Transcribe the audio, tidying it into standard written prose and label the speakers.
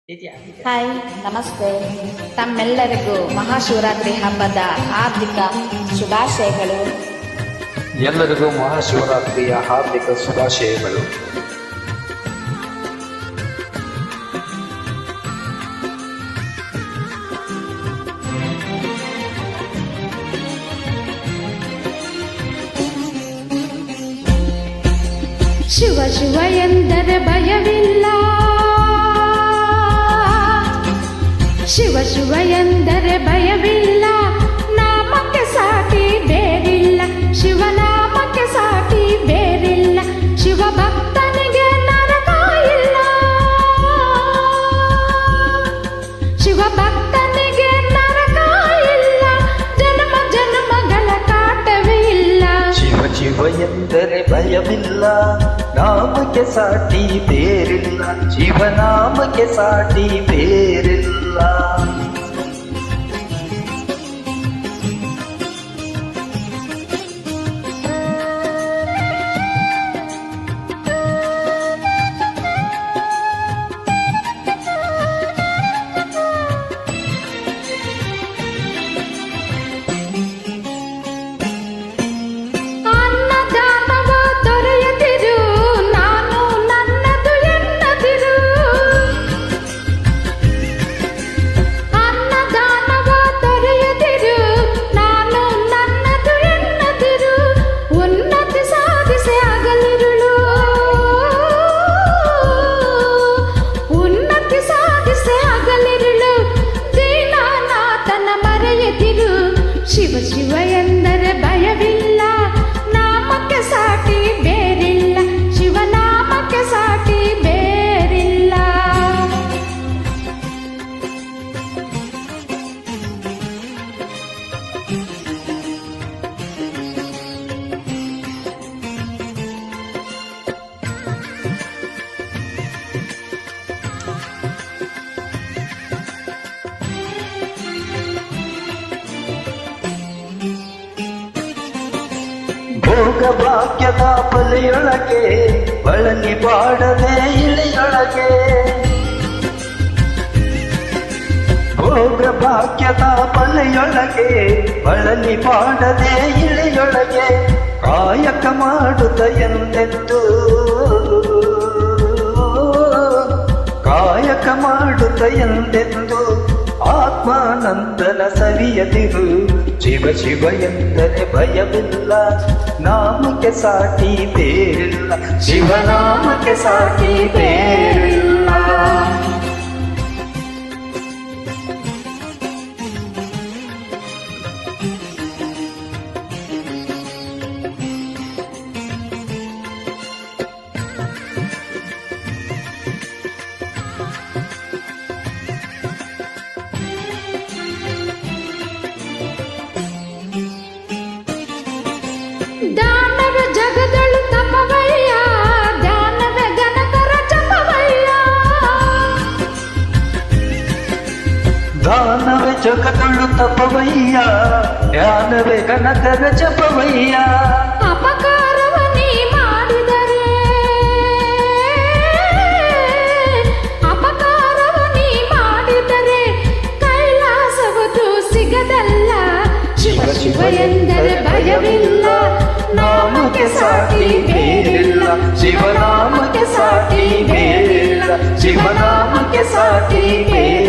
Speaker 1: Hi, ನಮಸ್ತೆ. ತಮ್ಮೆಲ್ಲರಿಗೂ ಮಹಾಶಿವರಾತ್ರಿ ಹಬ್ಬದ ಹಾರ್ದಿಕ ಶುಭಾಶಯಗಳು.
Speaker 2: ಎಲ್ಲರಿಗೂ ಮಹಾಶಿವರಾತ್ರಿಯ ಹಾರ್ದಿಕ ಶುಭಾಶಯಗಳು.
Speaker 3: ಶಿವ ಶಿವ ಎಂದರೆ ಭಯವಿಲ್ಲ, ಶಿವ ಶಿವ ಎಂದರೆ ಭಯವಿಲ್ಲ, ನಾಮಕ್ಕೆ ಸಾಟಿ ಬೇರಿಲ್ಲ, ಶಿವನಾಮಕ್ಕೆ ಸಾಟಿ ಬೇರಿಲ್ಲ, ಶಿವ ಭಕ್ತನಿಗೆ ನರಕ ಇಲ್ಲ, ಶಿವ ಭಕ್ತನಿಗೆ ನರಕ ಇಲ್ಲ, ಜನ್ಮ ಜನ್ಮಗಳ ಕಾಟವೇ ಇಲ್ಲ.
Speaker 2: ಶಿವ ಶಿವ ಎಂದರೆ ಭಯವಿಲ್ಲ, ನಾಮಕ್ಕೆ ಸಾಟಿ ಬೇರಿಲ್ಲ, ಶಿವನಾಮಕ್ಕೆ ಸಾಟಿ ಬೇರಿಲ್ಲ. ಶಿವ ಶಿವ ಎಂದರೆ ಭಯವಿಲ್ಲ, ನಾಮಕ್ಕೆ ಸಾಟಿ ಬೇರಿಲ್ಲ, ಶಿವನಾಮಕ್ಕೆ ಸಾಟಿ ಬೇರಿಲ್ಲ. ಭೋಗ ಭಾಗ್ಯದ ಬಲೆಯೊಳಗೆ ಬಳಲಿ ಬಾಡದೆ ಇಳಿಯೊಳಗೆ, ಭೋಗ ಭಾಗ್ಯದ ಬಲೆಯೊಳಗೆ ಬಳಲಿ ಬಾಡದೆ ಇಳಿಯೊಳಗೆ, ಕಾಯಕ ಮಾಡುತ್ತ ಎಂದೆಂದು, ಕಾಯಕ ಮಾಡುತ್ತ ಎಂದೆಂದು ಆತ್ಮಾನಂದನ ಸವಿಯದಿರು. ಶಿವ ಶಿವ ಎಂದರೆ ಭಯವಿಲ್ಲ, ನಾಮಕ್ಕೆ ಸಾಟಿ ಬೇರಿಲ್ಲ, ಶಿವನಾಮಕ್ಕೆ ಸಾಟಿ ಬೇರಿಲ್ಲ.
Speaker 3: ದಾನವ ಜಗದಳು ತಪವಯ್ಯ, ಧ್ಯಾನವೇ ಗಣಕರ ಜಪವಯ್ಯ,
Speaker 2: ದಾನವೇ ಜಗದಳು ತಪವಯ್ಯ, ಧ್ಯಾನವೇ ಗಣಕರ ಜಪವಯ್ಯ.
Speaker 3: ಅಪಕಾರವ ನೀ ಮಾಡಿದರೆ, ಅಪಕಾರವ ನೀ ಮಾಡಿದರೆ ಕೈಲಾಸವುದು ಸಿಗದಲ್ಲ. ಶಿವ ಶಿವ ಎಂದರೆ ಭಯವಿಲ್ಲ, ನಾಮಕ್ಕೆ ಸಾಟಿ ಬೇರಿಲ್ಲ,
Speaker 2: ಶಿವನಾಮಕ್ಕೆ ಸಾಟಿ ಬೇರಿಲ್ಲ, ಶಿವನಾಮಕ್ಕೆ ಸಾಟಿ ಬೇರಿಲ್ಲ.